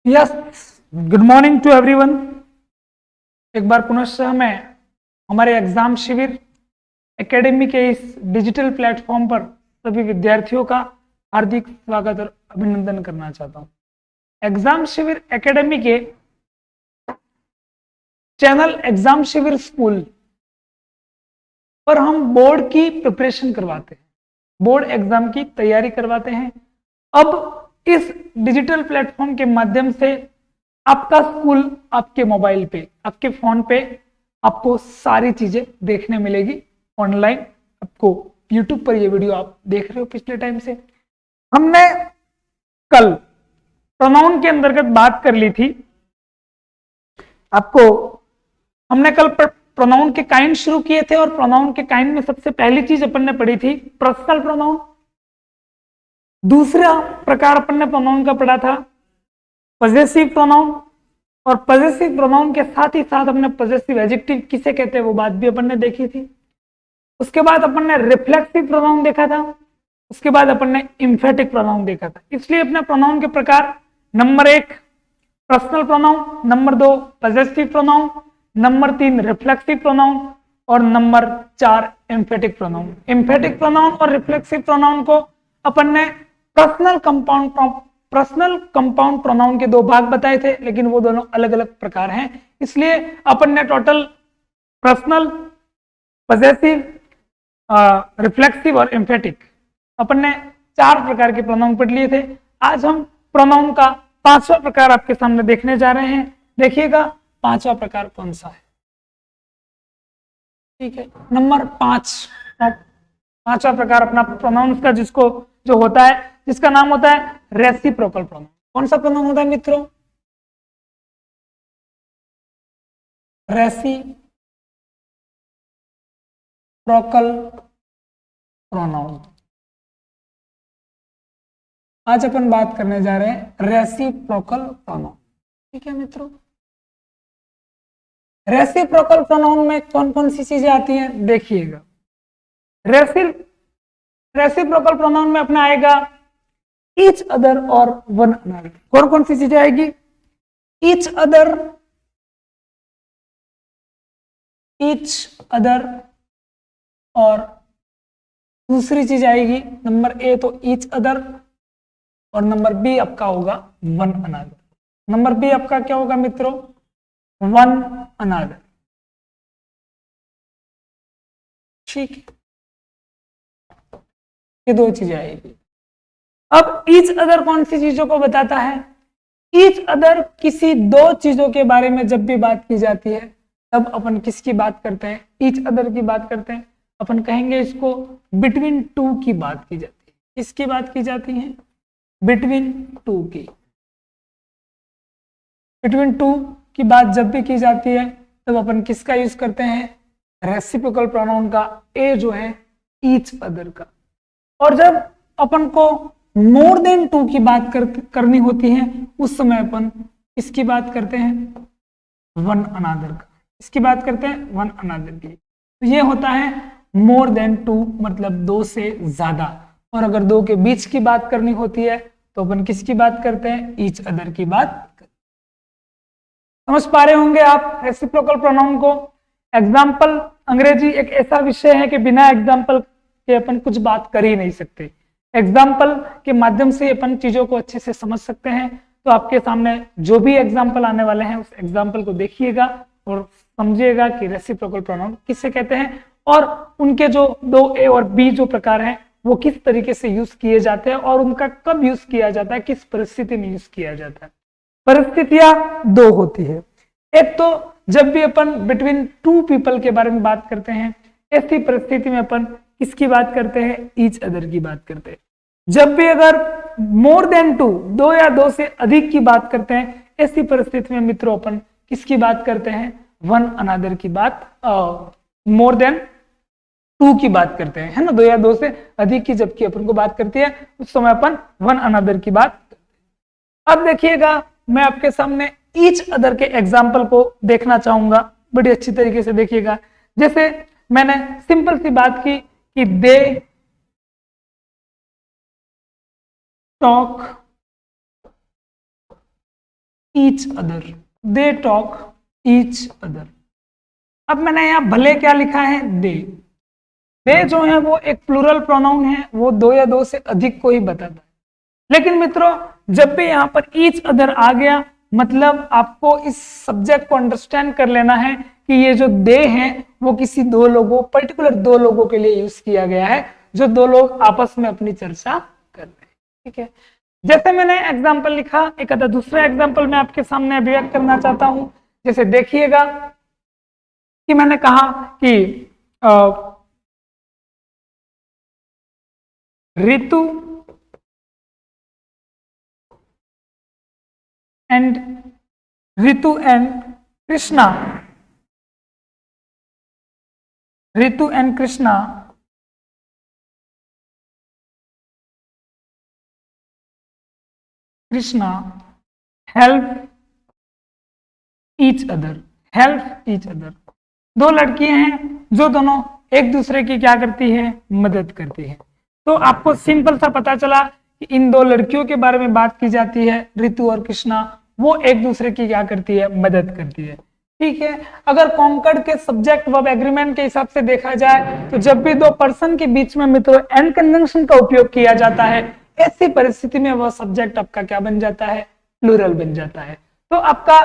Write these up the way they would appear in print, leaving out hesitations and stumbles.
Yes, good morning to everyone. एक बार पुनः मैं हमारे एग्जाम शिविर एकेडमी के इस डिजिटल प्लेटफॉर्म पर सभी विद्यार्थियों का हार्दिक स्वागत और अभिनंदन करना चाहता हूं। एग्जाम शिविर एकेडमी के चैनल एग्जाम शिविर स्कूल पर हम बोर्ड की प्रिपरेशन करवाते हैं, बोर्ड एग्जाम की तैयारी करवाते हैं। अब इस डिजिटल प्लेटफॉर्म के माध्यम से आपका स्कूल आपके मोबाइल पे, आपके फोन पे आपको सारी चीजें देखने मिलेगी ऑनलाइन। आपको यूट्यूब पर ये वीडियो आप देख रहे हो पिछले टाइम से। हमने कल प्रोनाउन के अंतर्गत बात कर ली थी। आपको हमने कल प्रोनाउन के काइंड शुरू किए थे और प्रोनाउन के काइंड में सबसे पहली चीज अपन ने पढ़ी थी पर्सनल प्रोनाउन। दूसरा प्रकार अपन ने प्रोनाउन का पढ़ा था पॉजेसिव प्रोनाउन, और पॉजेसिव प्रोनाउन के साथ ही साथ हमने पॉजेसिव एडजेक्टिव किसे कहते हैं वो बात भी अपन ने देखी थी। उसके बाद अपन ने रिफ्लेक्सिव प्रोनाउन देखा था, उसके बाद अपन ने एम्फेटिक प्रोनाउन देखा था। इसलिए अपने प्रोनाउन के प्रकार number 1 personal pronoun, number 2 possessive pronoun, number 3 reflexive pronoun और number 4 emphatic pronoun. Emphatic pronoun और रिफ्लेक्सिव प्रोनाउन को अपन ने पर्सनल कंपाउंड प्रोनाउन के दो भाग बताए थे, लेकिन वो दोनों अलग अलग प्रकार हैं। इसलिए अपन ने टोटल पर्सनल, पॉजेसिव, रिफ्लेक्सिव और एम्फेटिक अपन ने 4 प्रकार के प्रोनाउन पढ़ लिए थे। आज हम प्रोनाउन का 5वां प्रकार आपके सामने देखने जा रहे हैं। देखिएगा 5वां प्रकार कौन सा है। ठीक है, नंबर 5वां प्रकार अपना प्रोनाउंस का जो होता है, जिसका नाम होता है रेसिप्रोकल प्रोनाउन। कौन सा प्रोनाउन होता है मित्रों? Reciprocal pronoun. आज अपन बात करने जा रहे हैं रेसिप्रोकल प्रोनाउन। ठीक है मित्रों, रेसिप्रोकल प्रोनाउन में कौन कौन सी चीजें आती हैं देखिएगा। रेसिप्रोकल प्रोनाउन में अपना आएगा ईच अदर और वन अनदर। कौन कौन सी चीजें आएगी? ईच अदर और दूसरी चीज आएगी नंबर ए तो ईच अदर, और नंबर बी आपका होगा वन अनदर। नंबर बी आपका क्या होगा मित्रों? One another. ठीक है, ये दो चीजें आएगी। अब ईच अदर कौन सी चीजों को बताता है? ईच अदर किसी दो चीजों के बारे में जब भी बात की जाती है तब अपन किसकी बात करते हैं? ईच अदर की बात करते हैं। अपन कहेंगे इसको बिटवीन टू की बात की जाती है। किसकी बात की जाती है? बिटवीन टू की। बिटवीन टू की बात जब भी की जाती है तब अपन किसका यूज करते हैं? रेसिप्रोकल प्रोनाउन का, ए जो है ईच अदर का। और जब अपन को मोर देन टू की बात करनी होती है उस समय अपन इसकी बात करते हैं वन अनदर का। इसकी बात करते हैं वन अनदर की। तो ये होता है मोर देन टू, मतलब दो से ज्यादा। और अगर दो के बीच की बात करनी होती है तो अपन किसकी बात करते हैं? ईच अदर की बात। समझ पा रहे होंगे आप रेसिप्रोकल प्रोनाउन को। एग्जाम्पल, अंग्रेजी एक ऐसा विषय है कि बिना एग्जाम्पल के अपन कुछ बात कर ही नहीं सकते। एग्जाम्पल के माध्यम से अपन चीजों को अच्छे से समझ सकते हैं। तो आपके सामने जो भी एग्जाम्पल आने वाले हैं उस एग्जाम्पल को देखिएगा और समझिएगा कि रेसिप्रोकल प्रोनाउन किससे कहते हैं और उनके जो दो ए और बी जो प्रकार हैं वो किस तरीके से यूज किए जाते हैं और उनका कब यूज किया जाता है, किस परिस्थिति में यूज किया जाता है। परिस्थितियां दो होती है। एक तो जब भी अपन बिटवीन टू पीपल के बारे में बात करते हैं, ऐसी परिस्थिति में अपन किसकी बात करते हैं? ईच अदर की बात करते हैं। जब भी अगर मोर देन टू, दो या दो से अधिक की बात करते हैं, ऐसी परिस्थिति में मित्रों अपन किसकी बात करते हैं? वन अनदर की बात, मोर देन टू की बात करते हैं, है ना। दो या दो से अधिक की जबकि अपन को बात करती है उस समय अपन वन अनदर की बात। अब देखिएगा, मैं आपके सामने ईच अदर के एग्जाम्पल को देखना चाहूंगा, बड़ी अच्छी तरीके से देखिएगा। जैसे मैंने सिंपल सी बात की कि they talk each other, they talk each other. अब मैंने यहाँ भले क्या लिखा है, दे जो है वो एक प्लूरल प्रोनाउन है, वो दो या दो से अधिक को ही बताता है। लेकिन मित्रों जब भी यहाँ पर ईच अदर आ गया, मतलब आपको इस सब्जेक्ट को अंडरस्टैंड कर लेना है कि ये जो दे हैं वो किसी दो लोगों, पर्टिकुलर दो लोगों के लिए यूज किया गया है, जो दो लोग आपस में अपनी चर्चा कर रहे हैं। ठीक है, जैसे मैंने एग्जाम्पल लिखा, एक आधा दूसरा एग्जाम्पल मैं आपके सामने अभिव्यक्त करना चाहता हूं। जैसे देखिएगा कि मैंने कहा कि Ritu and Krishna, Ritu and Krishna help each other, दो लड़कियां हैं जो दोनों एक दूसरे की क्या करती है, मदद करती है। तो आपको सिंपल सा पता चला कि इन दो लड़कियों के बारे में बात की जाती है, ऋतु और कृष्णा, वो एक दूसरे की क्या करती है, मदद करती है। ठीक है, अगर कॉन्कर्ड के सब्जेक्ट वर्ब एग्रीमेंट के हिसाब से देखा जाए तो जब भी दो पर्सन के बीच में मित्रों एंड कंजंक्शन का उपयोग किया जाता है, ऐसी परिस्थिति में वह सब्जेक्ट आपका क्या बन जाता है, प्लूरल बन जाता है। तो आपका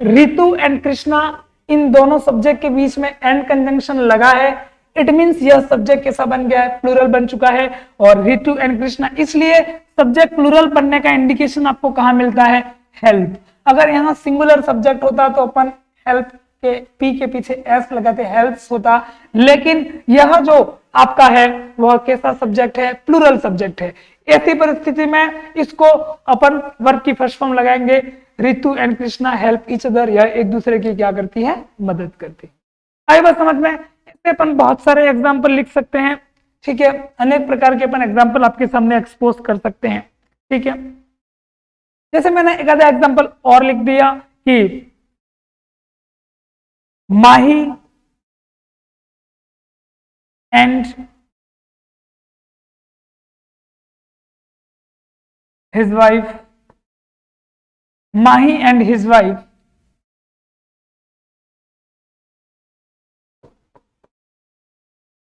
ऋतु एंड कृष्णा, इन दोनों सब्जेक्ट के बीच में एंड कंजंक्शन लगा है, इट मींस यह सब्जेक्ट कैसा बन गया है, प्लूरल बन चुका है। और ऋतु एंड कृष्णा, इसलिए सब्जेक्ट प्लूरल बनने का इंडिकेशन आपको कहां मिलता है, हेल्प। अगर यहाँ सिंगुलर सब्जेक्ट होता तो अपन हेल्प के पी के पीछे एस लगाते, हेल्प्स होता, लेकिन यह जो आपका है वह कैसा सब्जेक्ट है, प्लूरल सब्जेक्ट है। ऐसी परिस्थिति में इसको अपन वर्ब की फर्स्ट फॉर्म लगाएंगे, Ritu and Krishna help each other, यह एक दूसरे की क्या करती है, मदद करती है। आई बात समझ में? इससे अपन बहुत सारे एग्जाम्पल लिख सकते हैं। ठीक है, अनेक प्रकार के अपन एग्जाम्पल आपके सामने एक्सपोज कर सकते हैं। ठीक है, जैसे मैंने एक आधा एग्जाम्पल और लिख दिया कि माही and his wife, Mahi and his wife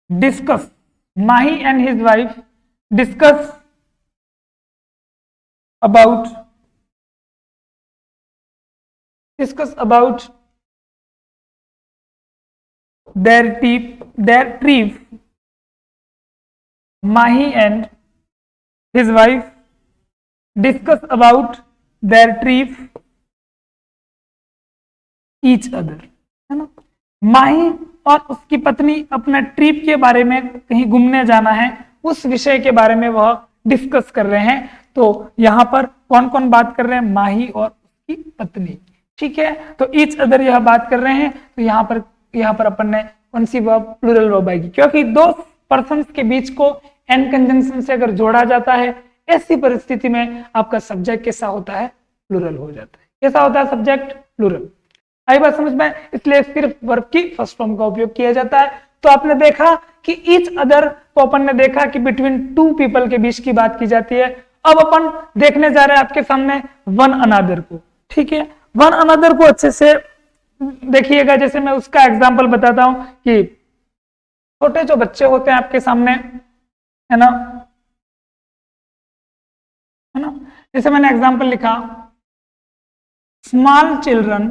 discuss, Mahi and his wife discuss about their trip. Mahi and his wife discuss about their trip each other, है ना। माही और उसकी पत्नी अपना ट्रिप के बारे में, कहीं घूमने जाना है, उस विषय के बारे में वह डिस्कस कर रहे हैं। तो यहां पर कौन कौन बात कर रहे हैं, माही और उसकी पत्नी। ठीक है, तो ईच अदर यह बात कर रहे हैं, तो यहाँ पर अपन ने कौन सी वर्ब, प्लूरल वर्ब आएगी, क्योंकि दो पर्सन्स के बीच को एंड कंजंक्शन से अगर जोड़ा जाता है, ऐसी परिस्थिति में आपका सब्जेक्ट कैसा होता है, प्लूरल हो जाता है। कैसा होता है सब्जेक्ट, प्लूरल। आई बात समझ में? इसलिए सिर्फ वर्ब की फर्स्ट फॉर्म का उपयोग किया जाता है। तो आपने देखा कि ईच अदर को अपन ने देखा कि बिटवीन टू पीपल के बीच की बात की जाती है। अब अपन देखने जा रहे हैं आपके सामने वन अनदर को। ठीक है, वन अनदर को अच्छे से देखिएगा। जैसे मैं उसका एग्जाम्पल बताता हूं कि छोटे जो बच्चे होते हैं आपके सामने, है ना, जैसे मैंने एग्जाम्पल लिखा, small children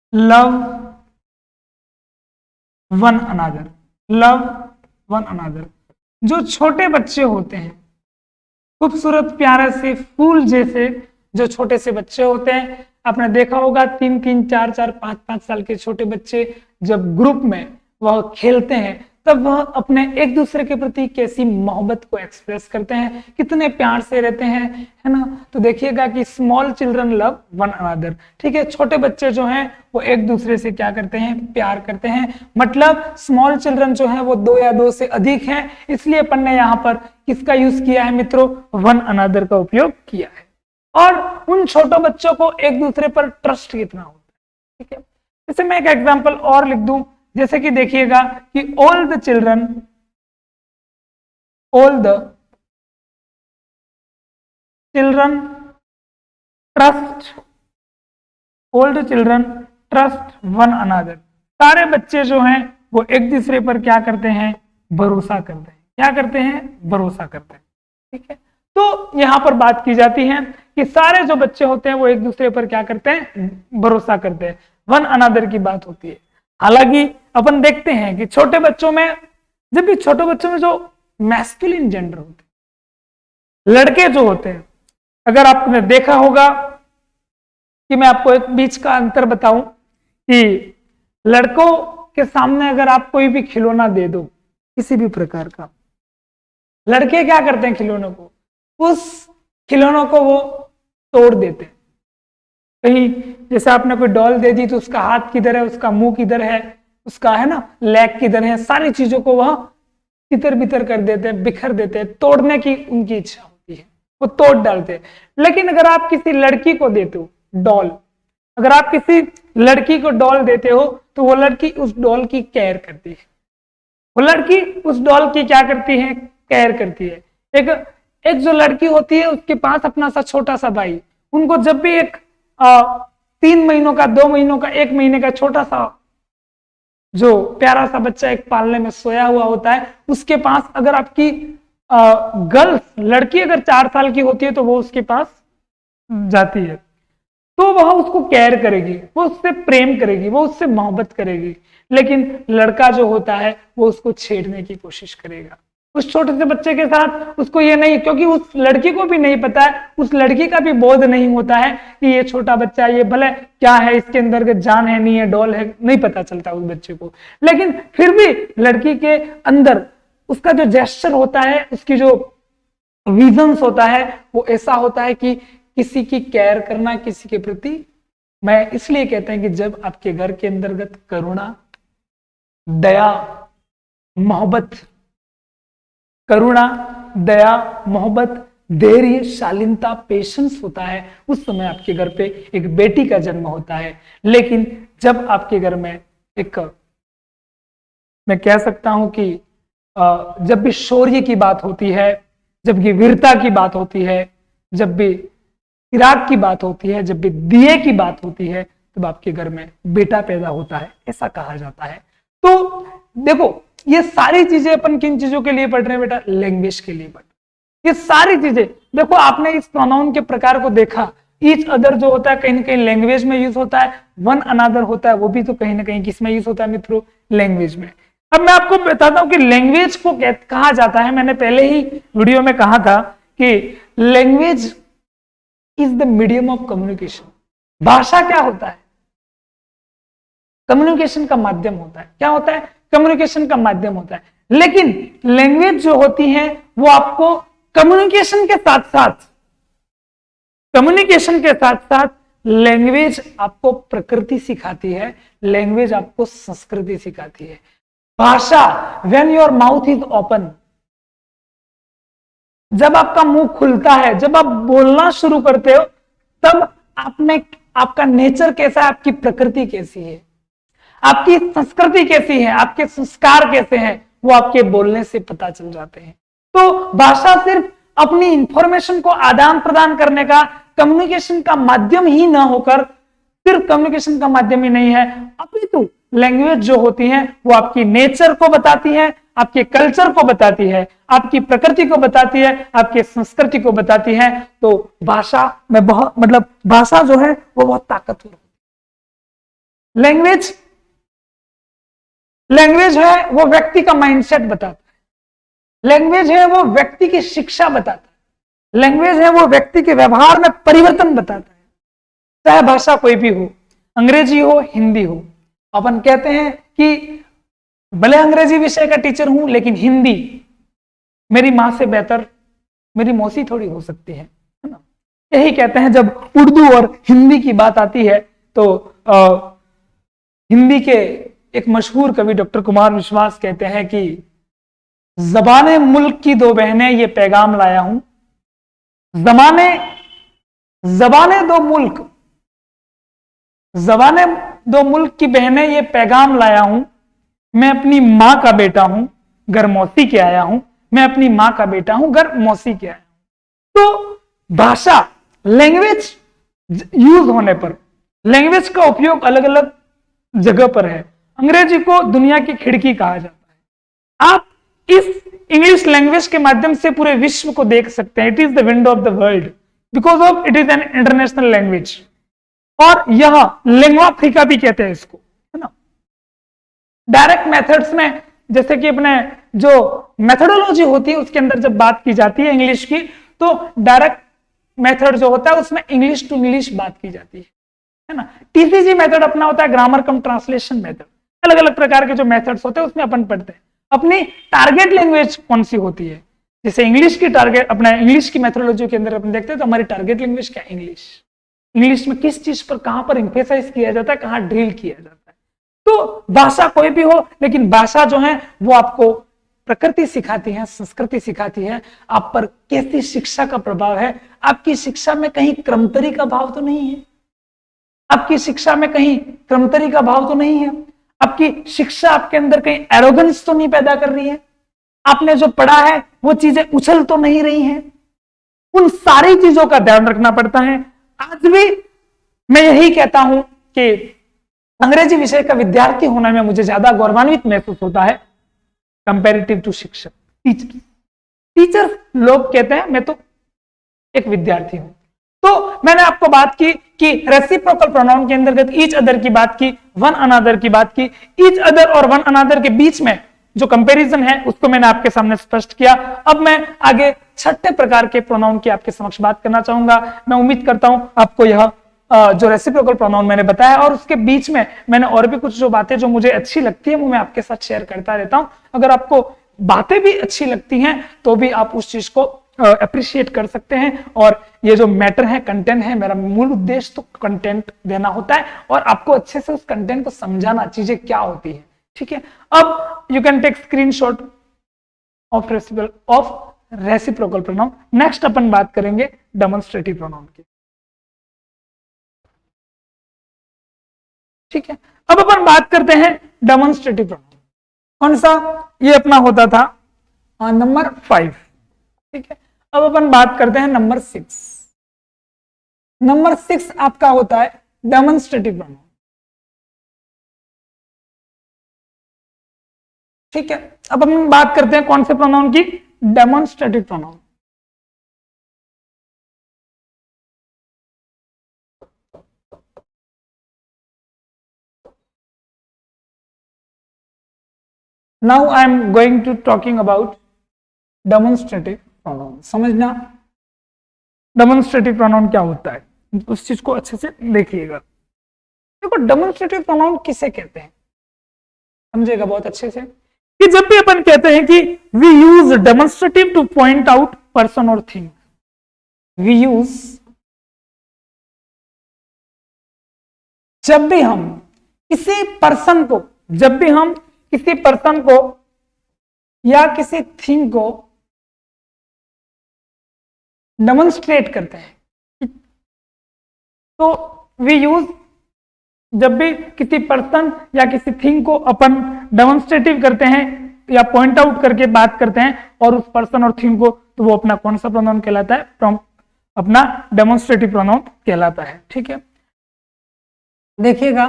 love one another. जो छोटे बच्चे होते हैं, खूबसूरत प्यारे से फूल जैसे जो छोटे से बच्चे होते हैं, आपने देखा होगा 3-3, 4-4, 5-5 साल के छोटे बच्चे जब ग्रुप में वह खेलते हैं, तब वह अपने एक दूसरे के प्रति कैसी मोहब्बत को एक्सप्रेस करते हैं, कितने प्यार से रहते हैं, है ना। तो देखिएगा कि small children love one another. ठीक है, छोटे बच्चे जो हैं वो एक दूसरे से क्या करते हैं, प्यार करते हैं। मतलब स्मॉल चिल्ड्रन जो है वो दो या दो से अधिक हैं, इसलिए अपन ने यहाँ पर किसका यूज किया है मित्रों, वन अनदर का उपयोग किया है। और उन छोटे बच्चों को एक दूसरे पर ट्रस्ट कितना होता है। ठीक है, जैसे मैं एक एग्जाम्पल और लिख दूं, जैसे कि देखिएगा कि all the children all the children trust, all the children trust one another. सारे बच्चे जो हैं वो एक दूसरे पर क्या करते हैं, भरोसा करते हैं। क्या करते हैं, भरोसा करते हैं। ठीक है, तो यहां पर बात की जाती है कि सारे जो बच्चे होते हैं वो एक दूसरे पर क्या करते हैं, भरोसा करते हैं, वन अनदर की बात होती है। हालांकि अपन देखते हैं कि छोटे बच्चों में, जब भी छोटे बच्चों में जो मैस्कुलिन जेंडर होते हैं, लड़के जो होते हैं, अगर आपने देखा होगा कि मैं आपको एक बीच का अंतर बताऊं कि लड़कों के सामने अगर आप कोई भी खिलौना दे दो किसी भी प्रकार का, लड़के क्या करते हैं, खिलौनों को, उस खिलौनों को वो तोड़ देते हैं। कहीं जैसे आपने कोई डॉल दे दी तो उसका हाथ किधर है, उसका मुंह किधर है, उसका है ना लेग किधर है, सारी चीजों को वह तितर बितर कर देते हैं, बिखर देते हैं, तोड़ने की उनकी इच्छा होती है, वो तोड़ डालते हैं। लेकिन अगर आप किसी लड़की को देते हो डॉल, अगर आप किसी लड़की को डॉल देते हो तो वो लड़की उस डॉल की केयर करती है, वो लड़की उस डॉल की क्या करती है, केयर करती है। एक जो लड़की होती है उसके पास अपना सा छोटा सा भाई, उनको जब भी एक 3 महीनों का, 2 महीनों का, 1 महीने का छोटा सा जो प्यारा सा बच्चा एक पालने में सोया हुआ होता है, उसके पास अगर आपकी गर्ल्स लड़की अगर 4 साल की होती है तो वो उसके पास जाती है, तो वह उसको केयर करेगी, वो उससे प्रेम करेगी, वो उससे मोहब्बत करेगी। लेकिन लड़का जो होता है वो उसको छेड़ने की कोशिश करेगा उस छोटे से बच्चे के साथ। उसको ये नहीं, क्योंकि उस लड़की को भी नहीं पता है, उस लड़की का भी बोध नहीं होता है कि ये छोटा बच्चा, ये भले क्या है, इसके अंदर जान है नहीं है, डॉल है, नहीं पता चलता उस बच्चे को। लेकिन फिर भी लड़की के अंदर उसका जो जेस्चर होता है, उसकी जो विजन्स होता है, वो ऐसा होता है कि किसी की केयर करना, किसी के प्रति, मैं इसलिए कहते हैं कि जब आपके घर के अंतर्गत करुणा, दया, मोहब्बत, करुणा, दया, मोहब्बत, धैर्य, शालीनता, पेशेंस होता है, उस समय आपके घर पे एक बेटी का जन्म होता है। लेकिन जब आपके घर में एक, मैं कह सकता हूं कि जब भी शौर्य की बात होती है, जब भी वीरता की बात होती है, जब भी चिराग की बात होती है, जब भी दिए की बात होती है, तब आपके घर में बेटा पैदा होता है, ऐसा कहा जाता है। तो देखो, ये सारी चीजें अपन किन चीजों के लिए पढ़ रहे हैं बेटा, लैंग्वेज के लिए पढ़। ये सारी चीजें देखो, आपने इस प्रोनाउन के प्रकार को देखा, ईच अदर जो होता है कहीं ना कहीं लैंग्वेज में यूज होता है, वन अनदर होता है वो भी तो कहीं ना कहीं किस में यूज होता है मित्रों, लैंग्वेज में। अब मैं आपको बताता हूं कि लैंग्वेज को कहा जाता है, मैंने पहले ही वीडियो में कहा था कि language is the medium of communication. भाषा क्या होता है, कम्युनिकेशन का माध्यम होता है। क्या होता है, कम्युनिकेशन का माध्यम होता है। लेकिन लैंग्वेज जो होती है वो आपको कम्युनिकेशन के साथ साथ लैंग्वेज आपको प्रकृति सिखाती है, लैंग्वेज आपको संस्कृति सिखाती है। भाषा, when your mouth is open, जब आपका मुंह खुलता है, जब आप बोलना शुरू करते हो, तब आपका नेचर कैसा है, आपकी प्रकृति कैसी है, आपकी संस्कृति कैसी है, आपके संस्कार कैसे हैं, वो आपके बोलने से पता चल जाते हैं। तो भाषा सिर्फ अपनी इंफॉर्मेशन को आदान प्रदान करने का, कम्युनिकेशन का माध्यम ही ना होकर, सिर्फ कम्युनिकेशन का माध्यम ही नहीं है, अपितु लैंग्वेज जो होती है वो आपकी नेचर को बताती है, आपके कल्चर को बताती है, आपकी प्रकृति को बताती है, आपकी संस्कृति को बताती है। तो भाषा में बहुत, मतलब भाषा जो है वो बहुत ताकतवर है। लैंग्वेज है वो व्यक्ति का माइंडसेट बताता है, लैंग्वेज है वो व्यक्ति की शिक्षा बताता है, लैंग्वेज है वो व्यक्ति के व्यवहार में परिवर्तन बताता है। चाहे भाषा कोई भी हो, अंग्रेजी हो, हिंदी हो। अपन कहते हैं कि भले अंग्रेजी विषय का टीचर हूं, लेकिन हिंदी मेरी मां से बेहतर मेरी मौसी थोड़ी हो सकती है ना। यही कहते हैं, जब उर्दू और हिंदी की बात आती है तो हिंदी के एक मशहूर कवि डॉक्टर कुमार विश्वास कहते हैं कि ज़बाने मुल्क की दो बहनें ये पैगाम लाया हूं, ज़बाने दो मुल्क की बहनें ये पैगाम लाया हूं, मैं अपनी मां का बेटा हूं, घर मौसी के आया हूं, मैं अपनी माँ का बेटा हूं, घर मौसी के आया हूं। तो भाषा, लैंग्वेज यूज होने पर, लैंग्वेज का उपयोग अलग अलग जगह पर है। अंग्रेजी को दुनिया की खिड़की कहा जाता है। आप इस इंग्लिश लैंग्वेज के माध्यम से पूरे विश्व को देख सकते हैं। It is the window of the world because of it is an international language. और यह लिंग्वा फ्रिका भी कहते हैं इसको, है ना। डायरेक्ट मेथड्स में, जैसे कि अपने जो मेथोडोलॉजी होती है उसके अंदर जब बात की जाती है इंग्लिश की, तो डायरेक्ट मेथड जो होता है उसमें इंग्लिश टू इंग्लिश बात की जाती है ना। टीसीजी मेथड अपना होता है ग्रामर कम ट्रांसलेशन मेथड। अलग अलग प्रकार के जो मेथड्स होते हैं उसमें अपन पढ़ते हैं। अपनी टारगेट लैंग्वेज कौन सी होती है, जैसे इंग्लिश की टारगेट, अपना इंग्लिश की मेथोडोलॉजी के अंदर अपन देखते हैं तो हमारी टारगेट लैंग्वेज क्या है, इंग्लिश। इंग्लिश में किस चीज पर कहां पर एम्फेसाइज किया जाता है, कहां ड्रिल किया जाता है। तो भाषा कोई भी हो, लेकिन भाषा जो है वो आपको प्रकृति सिखाती है, संस्कृति सिखाती है, आप पर कैसी शिक्षा का प्रभाव है। आपकी शिक्षा में कहीं क्रमतरी का भाव तो नहीं है, आपकी शिक्षा में कहीं क्रमतरी का भाव तो नहीं है, आपकी शिक्षा आपके अंदर कहीं एरोगेंस तो नहीं पैदा कर रही है, आपने जो पढ़ा है वो चीजें उछल तो नहीं रही हैं। उन सारी चीजों का ध्यान रखना पड़ता है। आज भी मैं यही कहता हूं कि अंग्रेजी विषय का विद्यार्थी होने में मुझे ज्यादा गौरवान्वित महसूस होता है कंपैरेटिव टू शिक्षक, टीचर। टीचर लोग कहते हैं मैं तो एक विद्यार्थी हूं। तो मैंने आपको बात की कि रेसिप्रोकल प्रोनाउन के अंतर्गत ईच अदर की बात की, वन अनदर की बात की। ईच अदर और वन अनदर के बीच में जो कंपैरिजन है उसको मैंने आपके सामने स्पष्ट किया। अब मैं आगे छठे प्रकार के प्रोनाउन की आपके समक्ष बात करना चाहूंगा। मैं उम्मीद करता हूं आपको यह जो रेसिप्रोकल प्रोनाउन मैंने बताया और उसके बीच में मैंने और भी कुछ जो बातें जो मुझे अच्छी लगती है वो मैं आपके साथ शेयर करता रहता हूं। अगर आपको बातें भी अच्छी लगती हैं तो भी आप उस चीज को अप्रिशिएट कर सकते हैं। और ये जो मैटर है, कंटेंट है, मेरा मूल उद्देश्य तो कंटेंट देना होता है और आपको अच्छे से उस कंटेंट को समझाना, चीजें क्या होती है। ठीक है, अब you can take screenshot of reciprocal pronoun. Next अपन बात करेंगे डेमोन्स्ट्रेटिव प्रोनाउन की। ठीक है, अब अपन बात करते हैं डेमोन्स्ट्रेटिव प्रोनाउन। कौन सा? ये अपना होता था नंबर 5। ठीक है, अब अपन बात करते हैं नंबर 6। नंबर 6 आपका होता है डेमोन्स्ट्रेटिव प्रोनाउन। ठीक है, अब हम बात करते हैं कौन से प्रोनाउन की? Demonstrative pronoun. Now I am going to talking about demonstrative pronoun. समझना डेमोन्स्ट्रेटिव प्रोनाउन क्या होता है, उस चीज को अच्छे से देखिएगा। देखो, डेमोन्स्ट्रेटिव प्रोनाउन किसे कहते हैं, समझेगा बहुत अच्छे से कि जब भी अपन कहते हैं कि we use demonstrative to point out person और थिंग, वी यूज, जब भी हम किसी पर्सन को, जब भी हम किसी पर्सन को या किसी थिंग को डेमोन्स्ट्रेट करते हैं, तो वी यूज, जब भी किसी पर्सन या किसी थिंग को अपन डेमोन्स्ट्रेटिव करते हैं या पॉइंट आउट करके बात करते हैं और उस पर्सन और थिंग को, तो वो अपना कौन सा प्रोनाउन कहलाता है? अपना डेमोन्स्ट्रेटिव प्रोनाउन कहलाता है। ठीक है, देखिएगा,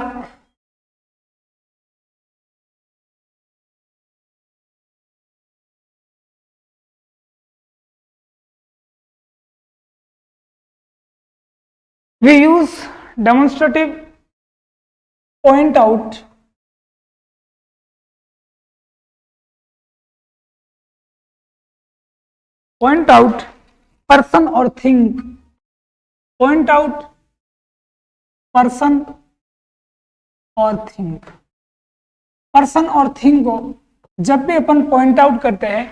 we use demonstrative point out person or thing, point out person और थिंग। पर्सन और थिंग को जब भी अपन पॉइंट आउट करते हैं,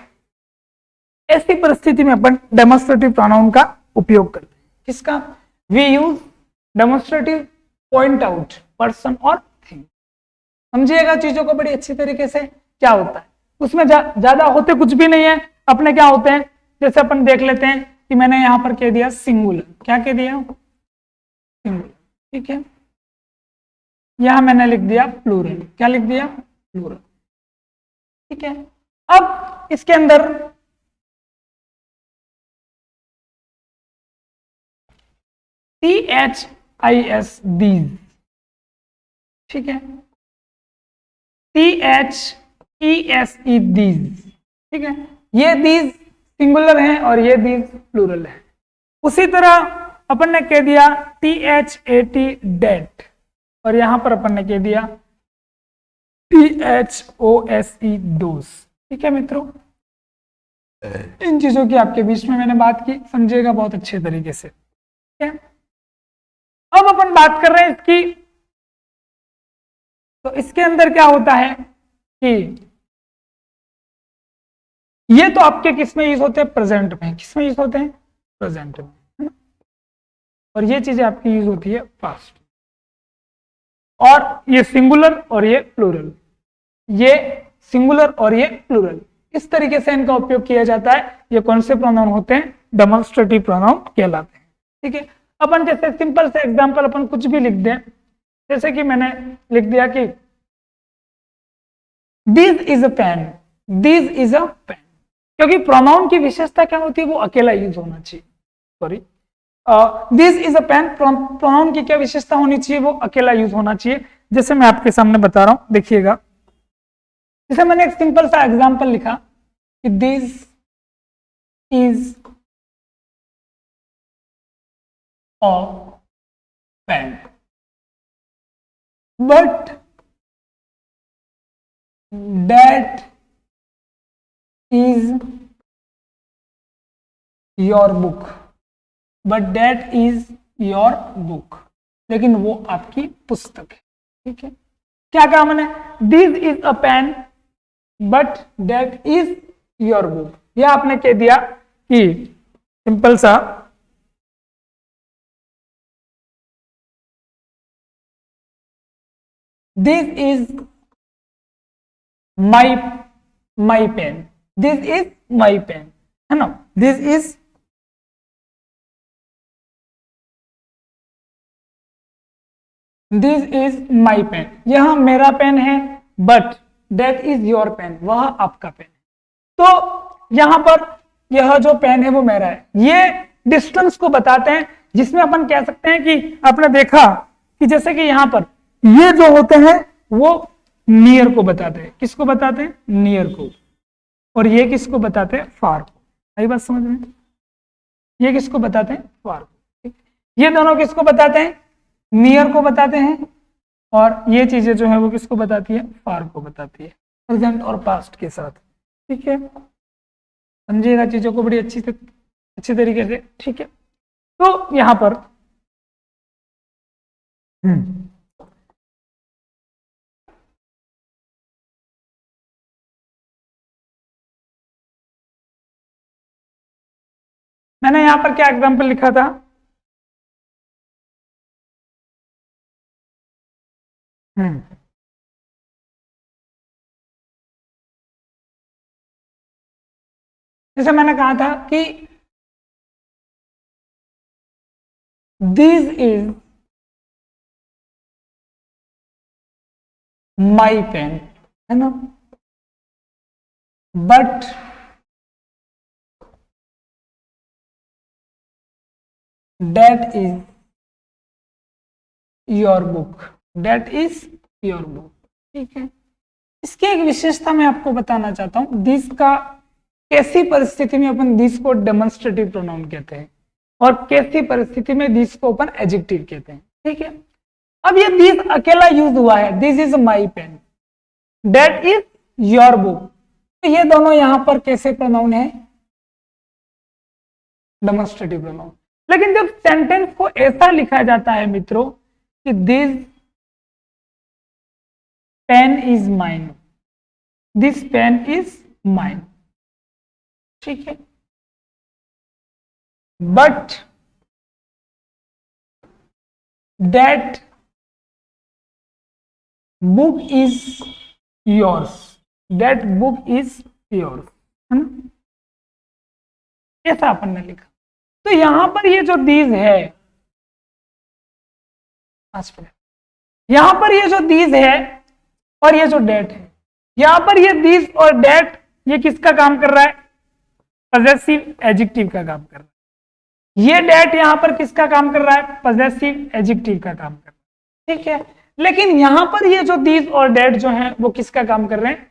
ऐसी परिस्थिति में अपन डेमोन्स्ट्रेटिव प्रोनाउन का उपयोग करते हैं। किसका? We use demonstrative point out person और थिंग। समझिएगा चीजों को बड़ी अच्छी तरीके से। क्या होता है उसमें? ज्यादा होते कुछ भी नहीं है, अपने क्या होते हैं, जैसे अपन देख लेते हैं कि मैंने यहां पर कह दिया सिंगुलर। क्या कह दिया? सिंगुलर। ठीक है, यहां मैंने लिख दिया प्लूरल। क्या लिख दिया? प्लूरल। ठीक है, अब इसके अंदर THIS these, ठीक है, THESE these, ठीक है, ये these सिंगुलर है और ये these प्लूरल है। उसी तरह अपन ने कह दिया THAT डेट, और यहां पर अपन ने कह दिया THOSE दोस, ठीक है मित्रों। इन चीजों की आपके बीच में मैंने बात की, समझिएगा बहुत अच्छे तरीके से, ठीक है। अब अपन बात कर रहे हैं इसकी, तो इसके अंदर क्या होता है कि ये तो आपके किस में यूज होते हैं, प्रेजेंट में। किस में यूज होते हैं, प्रेजेंट में, है ना। और ये चीजें आपकी यूज होती है पास्ट, और ये सिंगुलर और ये प्लूरल, ये सिंगुलर और ये प्लूरल, इस तरीके से इनका उपयोग किया जाता है। ये कौन से प्रोनाउन होते हैं, डेमोन्स्ट्रेटिव प्रोनाउन कहलाते हैं, ठीक है। अपन जैसे सिंपल से एग्जांपल अपन कुछ भी लिख दें, जैसे कि मैंने लिख दिया कि this is a pen, this is a pen, क्योंकि प्रोनाउन की विशेषता क्या होती है, वो अकेला यूज होना चाहिए। Sorry, this is a pen, pronoun की क्या विशेषता होनी चाहिए, वो अकेला यूज होना चाहिए। जैसे मैं आपके सामने बता रहा हूं, देखिएगा, जैसे मैंने एक सिंपल सा एग्जांपल लिखा कि this is a pen, but that is your book, but that is your book, लेकिन वो आपकी पुस्तक है, ठीक है। क्या कहा मैंने, this is a pen but that is your book, यह आपने कह दिया कि सिंपल सा this is my pen, this is my pen, है ना, दिस इज माई पेन, यह मेरा पेन है, but that is your pen, वह आपका पेन है। तो यहां पर यह जो पेन है वो मेरा है, ये डिस्टेंस को बताते हैं, जिसमें अपन कह सकते हैं कि आपने देखा कि जैसे कि यहां पर ये जो होते हैं वो नियर को बताते हैं। किसको बताते हैं, नियर को, और ये किसको बताते हैं, फार को। आई बात समझ में, ये किसको बताते हैं, फार को, ये दोनों किसको बताते हैं, नियर को बताते हैं, और ये चीजें जो है वो किसको बताती है, फार को बताती है, प्रेजेंट और पास्ट के साथ, ठीक है। समझिएगा चीजों को बड़ी अच्छी तरीके से, ठीक है। तो यहां पर मैंने यहां पर क्या एग्जांपल लिखा था, जैसे मैंने कहा था कि दिस इज माई पेन, है ना, but that is your book, that is your book, ठीक है। इसकी एक विशेषता मैं आपको बताना चाहता हूं, दिस का कैसी परिस्थिति में अपन दिस को डेमोन्स्ट्रेटिव प्रोनाउन कहते हैं, और कैसी परिस्थिति में दिस को अपन एडजेक्टिव कहते हैं, ठीक है। अब ये दिस अकेला यूज हुआ है, this is my pen, that is your book, तो ये दोनों यहां पर कैसे प्रोनाउन है, डेमोन्स्ट्रेटिव प्रोनाउन। लेकिन जब सेंटेंस को ऐसा लिखा जाता है मित्रों कि this pen is mine, this pen is mine, ठीक है, but that book is yours, that book is yours, है ना, ऐसा अपन ने लिखा। तो यहां पर ये जो दीज है, यहां पर ये जो दीज है और ये जो डेट है, यहां पर ये दीज और डेट, ये किसका काम कर रहा है, पॉजेसिव एडजेक्टिव का काम कर रहा है, ये डेट यहां पर किसका काम कर रहा है? पॉजेसिव एडजेक्टिव का काम कर रहा है, ठीक है। लेकिन यहां पर ये जो दीज और डेट जो है वो किसका काम कर रहे हैं?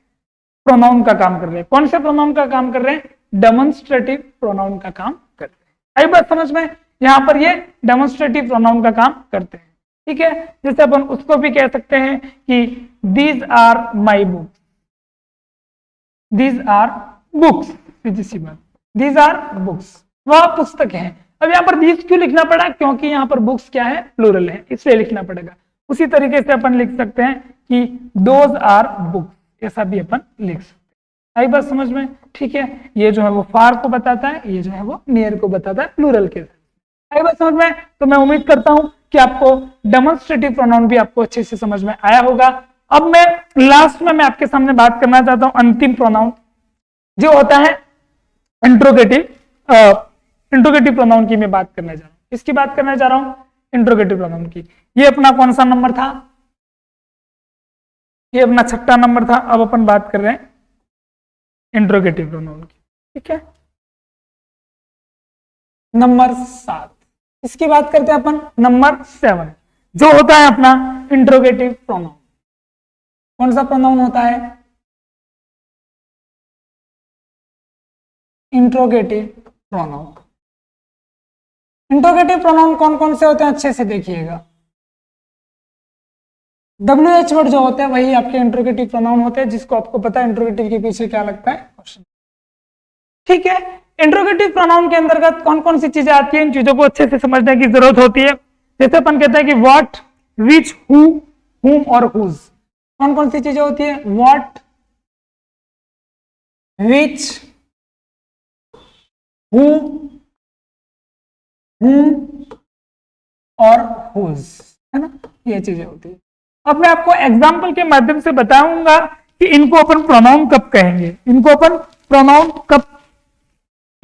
प्रोनाउन का काम कर रहे हैं। कौन से प्रोनाउन का काम कर रहे हैं? डेमोन्स्ट्रेटिव प्रोनाउन का काम करते हैं। आई बात समझ में? यहां पर ये डेमोन्स्ट्रेटिव प्रोनाउन का काम करते हैं, ठीक है। जैसे अपन उसको भी कह सकते हैं कि these are my books, these are books, सीधी सी बात, दीज आर बुक्स, वह पुस्तक है। अब यहाँ पर दीज क्यों लिखना पड़ा? क्योंकि यहाँ पर बुक्स क्या है? प्लूरल है, इसलिए लिखना पड़ेगा। उसी तरीके से अपन लिख सकते हैं कि दोज आर बुक्स, ऐसा भी अपन लिख सकते हैं। आई बात समझ में? ठीक है। ये जो है वो फार को बताता है, ये जो है वो नियर को बताता है प्लूरल के साथ। आई बात समझ में? तो मैं उम्मीद करता हूं कि आपको डेमोन्स्ट्रेटिव प्रोनाउन भी आपको अच्छे से समझ में आया होगा। अब मैं लास्ट में मैं आपके सामने बात करना चाहता हूं अंतिम प्रोनाउन जो होता है इंट्रोगेटिव प्रोनाउन की मैं बात करने जा रहा हूं। किसकी बात करने जा रहा हूं? इंट्रोगेटिव प्रोनाउन की। ये अपना कौन सा नंबर था? ये अपना 6वां नंबर था। अब अपन बात कर रहे हैं इंट्रोगेटिव प्रोनाउन की, ठीक है। नंबर 7, इसकी बात करते हैं अपन। नंबर 7 जो होता है अपना इंट्रोगेटिव प्रोनाउन। कौन सा प्रोनाउन होता है? Interrogative pronoun. इंट्रोगेटिव प्रोनाउन कौन कौन से होते हैं? अच्छे से देखिएगा। WH वर्ड जो होते हैं वही आपके इंट्रोगेटिव प्रोनाउन होते हैं, जिसको आपको पता है इंट्रोगेटिव के पीछे क्या लगता है? क्वेश्चन, ठीक है। इंट्रोगेटिव प्रोनाउन के अंतर्गत कौन कौन सी चीजें आती हैं, इन चीजों को अच्छे से समझने की जरूरत होती है। जैसे अपन कहते हैं कि व्हाट, विच, हु, हुम और हुज। कौन कौन सी चीजें होती है? व्हाट, विच, हु, हुम और हुज, है ना, ये चीजें होती है। अब मैं आपको एग्जाम्पल के माध्यम से बताऊंगा कि इनको अपन प्रोनाउन कब कहेंगे, इनको अपन प्रोनाउन कब,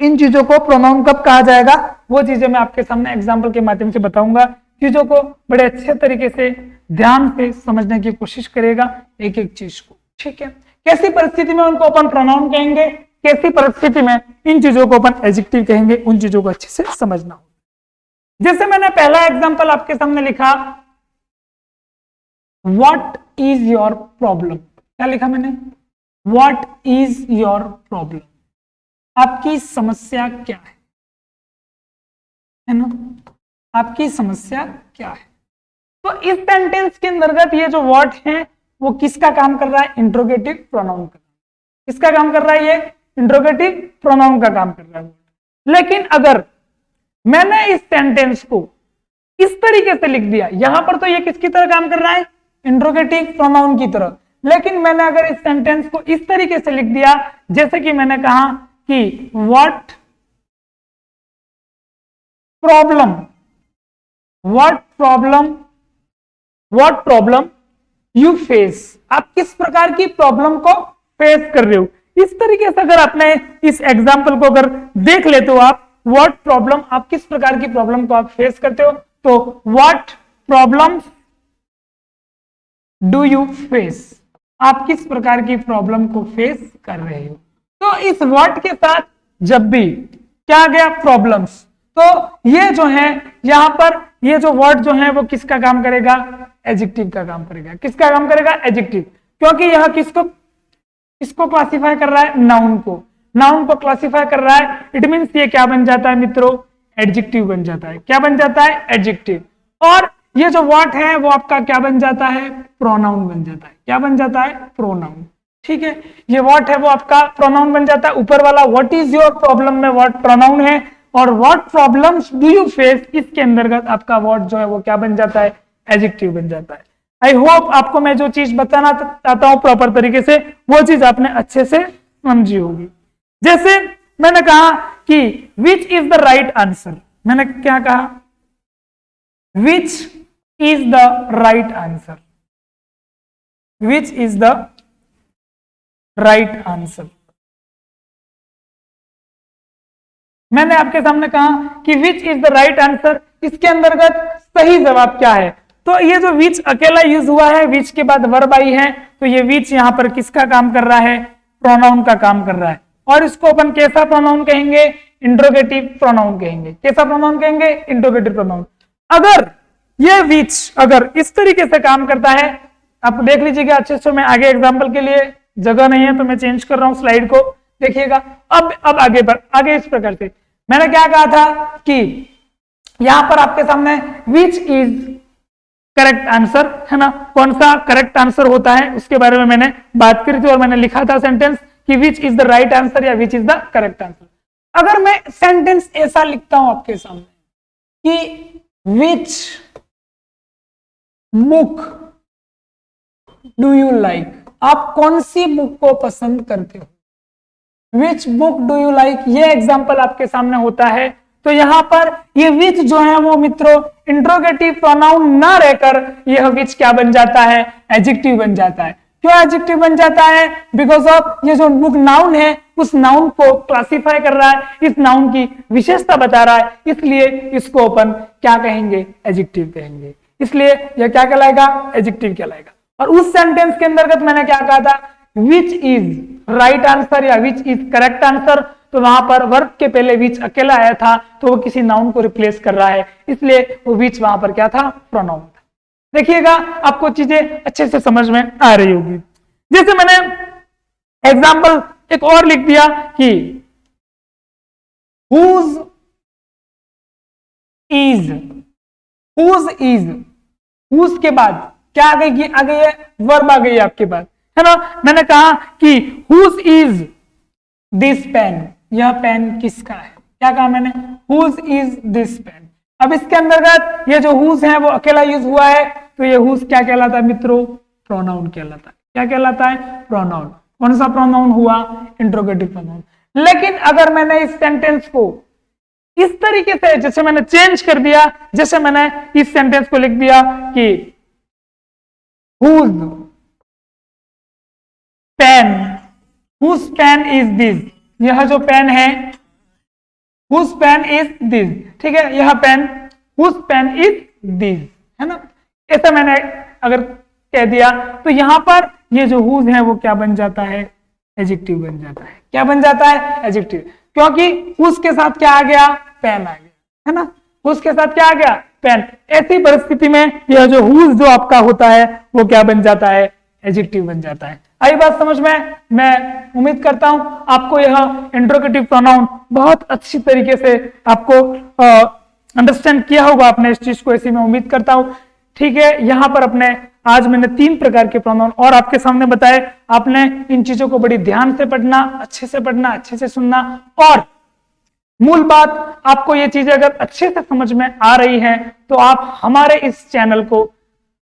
इन चीजों को प्रोनाउन कब कहा जाएगा, वो चीजें मैं आपके सामने एग्जाम्पल के माध्यम से बताऊंगा। चीजों को बड़े अच्छे तरीके से ध्यान से समझने की कोशिश करेगा, एक एक चीज को, ठीक है। कैसी परिस्थिति में उनको अपन प्रोनाउन कहेंगे, कैसी परिस्थिति में इन चीजों को अपन एडजेक्टिव कहेंगे, उन चीजों को अच्छे से समझना होगा। जैसे मैंने पहला एग्जाम्पल आपके सामने लिखा, व्हाट इज योर प्रॉब्लम। क्या लिखा मैंने? व्हाट इज योर प्रॉब्लम, आपकी समस्या क्या है ना, आपकी समस्या क्या है। तो इस सेंटेंस के अंतर्गत ये जो व्हाट है वो किसका काम कर रहा है? इंट्रोगेटिव प्रोनाउन का। किसका काम कर रहा है? ये इंट्रोगेटिव प्रोनाउन का काम कर रहा है। लेकिन अगर मैंने इस सेंटेंस को इस तरीके से लिख दिया, यहां पर तो ये किसकी तरह काम कर रहा है? इंट्रोगेटिव प्रोनाउन की तरह। लेकिन मैंने अगर इस सेंटेंस को इस तरीके से लिख दिया, जैसे कि मैंने कहा कि what problem, what problem you face, आप किस प्रकार की प्रॉब्लम को फेस कर रहे हो। इस तरीके से अगर आपने इस एग्जाम्पल को अगर देख लेते हो आप, व्हाट प्रॉब्लम, आप किस प्रकार की प्रॉब्लम को आप फेस करते हो, तो what problem do you face, आप किस प्रकार की प्रॉब्लम को फेस कर रहे हो। तो इस व्हाट के साथ जब भी क्या आ गया? प्रॉब्लम्स, तो ये जो है यहां पर ये जो वर्ड जो है वो किसका काम करेगा? एडजेक्टिव का काम करेगा। किसका काम करेगा? एडजेक्टिव, क्योंकि यह किसको क्लासिफाई कर रहा है? नाउन को, नाउन को क्लासिफाई कर रहा है। इट मींस ये क्या बन जाता है मित्रों? एडजेक्टिव बन जाता है। क्या बन जाता है? एडजेक्टिव। और ये जो व्हाट है वो आपका क्या बन जाता है? प्रोनाउन बन जाता है। क्या बन जाता है? प्रोनाउन, ठीक है। ये व्हाट है वो आपका प्रोनाउन बन जाता है। ऊपर वाला व्हाट इज योर प्रॉब्लम में व्हाट प्रोनाउन है, और what problems do you face, इसके अंतर्गत आपका वर्ड जो है वो क्या बन जाता है? एडजेक्टिव बन जाता है। आई होप आपको मैं जो चीज बताना चाहता हूं प्रॉपर तरीके से, वो चीज आपने अच्छे से समझी होगी। जैसे मैंने कहा कि which is the right answer, मैंने क्या कहा? विच is the right answer, which is the right answer. मैंने आपके सामने कहा कि which is the right answer, इसके अंतर्गत सही जवाब क्या है। तो ये जो विच अकेला यूज हुआ है, विच के बाद वर्ब आई है, तो ये विच यहां पर किसका काम कर रहा है? प्रोनाउन का काम कर रहा है। और इसको अपन कैसा प्रोनाउन कहेंगे? इंट्रोगेटिव प्रोनाउन कहेंगे। कैसा प्रोनाउन कहेंगे? Interrogative pronoun. अगर ये विच अगर इस तरीके से काम करता है, आप देख लीजिएगा अच्छे से, मैं आगे एग्जांपल के लिए जगह नहीं है तो मैं चेंज कर रहा हूं स्लाइड को, देखिएगा। अब आगे इस प्रकार से मैंने क्या कहा था कि यहां पर आपके सामने विच इज करेक्ट आंसर है ना, कौन सा करेक्ट आंसर होता है उसके बारे में मैंने बात करी थी और मैंने लिखा था सेंटेंस कि which is the right answer या which is the correct answer. अगर मैं सेंटेंस ऐसा लिखता हूं आपके सामने कि which book do you like, आप कौन सी बुक को पसंद करते हो? Which book do you like, ये एग्जाम्पल आपके सामने होता है। तो यहां पर ये विच जो है वो मित्रों इंट्रोगेटिव प्रोनाउन ना रहकर यह विच क्या बन जाता है? एडजेक्टिव बन जाता है। क्यों एडजेक्टिव बन जाता है? बिकॉज ऑफ ये जो बुक नाउन है उस नाउन को क्लासिफाई कर रहा है, इस नाउन की विशेषता बता रहा है, इसलिए इसको अपन क्या कहेंगे? एडजेक्टिव कहेंगे। इसलिए यह क्या कहलाएगा? एडजेक्टिव कहलाएगा। और उस सेंटेंस के अंतर्गत मैंने क्या कहा था? विच इज राइट आंसर या विच इज करेक्ट आंसर, तो वहां पर वर्ब के पहले विच अकेला आया था तो वो किसी नाउन को रिप्लेस कर रहा है, इसलिए वो विच वहां पर क्या था? प्रोनाउन था। देखिएगा आपको चीजें अच्छे से समझ में आ रही होगी। जैसे मैंने एग्जाम्पल एक और लिख दिया कि whose whose के बाद क्या आ गई? आ गई है वर्ब, आ गई है आपके पास, है ना। मैंने कहा कि whose is this pen, यह पेन किसका है? क्या कहा मैंने? whose is this pen। अब इसके अंतर्गत ये जो whose है वो अकेला यूज हुआ है, तो ये whose क्या कहलाता है मित्रों? प्रोनाउन कहलाता है। क्या कहलाता है? प्रोनाउन। कौन सा प्रोनाउन हुआ? Interrogative pronoun. लेकिन अगर मैंने इस सेंटेंस को इस तरीके से जैसे मैंने चेंज कर दिया, जैसे मैंने इस सेंटेंस को लिख दिया कि whose pen is this, यह जो पेन है whose pen is this, ठीक है, यह pen whose pen is this, है ना। ऐसा मैंने अगर कह दिया तो यहां पर ये जो whose है वो क्या बन जाता है? एडजेक्टिव बन जाता है। क्या बन जाता है? एडजेक्टिव। क्योंकि whose के साथ क्या आ गया? पेन आ गया, है ना। whose के साथ क्या आ गया? पेन। ऐसी परिस्थिति में यह जो whose जो आपका होता है वो क्या बन जाता है? एडजेक्टिव बन जाता है। आई बात समझ में? मैं उम्मीद करता हूं आपको यह इंट्रोगेटिव प्रोनाउन बहुत अच्छी तरीके से आपको अंडरस्टैंड किया होगा आपने इस चीज को, ऐसी मैं उम्मीद करता हूं। ठीक है, यहां पर अपने आज मैंने 3 प्रकार के प्रोनाउन और आपके सामने बताए। आपने इन चीजों को बड़ी ध्यान से पढ़ना, अच्छे से सुनना, और मूल बात आपको ये चीजें अगर अच्छे से समझ में आ रही है तो आप हमारे इस चैनल को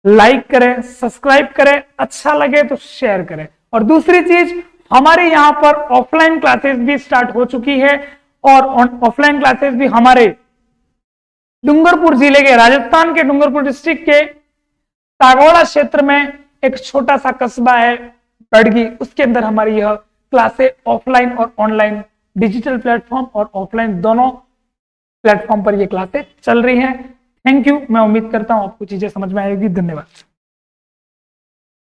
लाइक करें, सब्सक्राइब करें, अच्छा लगे तो शेयर करें। और दूसरी चीज, हमारे यहाँ पर ऑफलाइन क्लासेस भी स्टार्ट हो चुकी है, और ऑफलाइन क्लासेस भी हमारे डूंगरपुर जिले के, राजस्थान के डूंगरपुर डिस्ट्रिक्ट के तागोड़ा क्षेत्र में एक छोटा सा कस्बा है बड़गी, उसके अंदर हमारी यह क्लासें ऑफलाइन और ऑनलाइन, डिजिटल प्लेटफॉर्म और ऑफलाइन दोनों प्लेटफॉर्म पर ये क्लासें चल रही हैं। Thank you. मैं उम्मीद करता हूं आपको चीजें समझ में आएगी। धन्यवाद।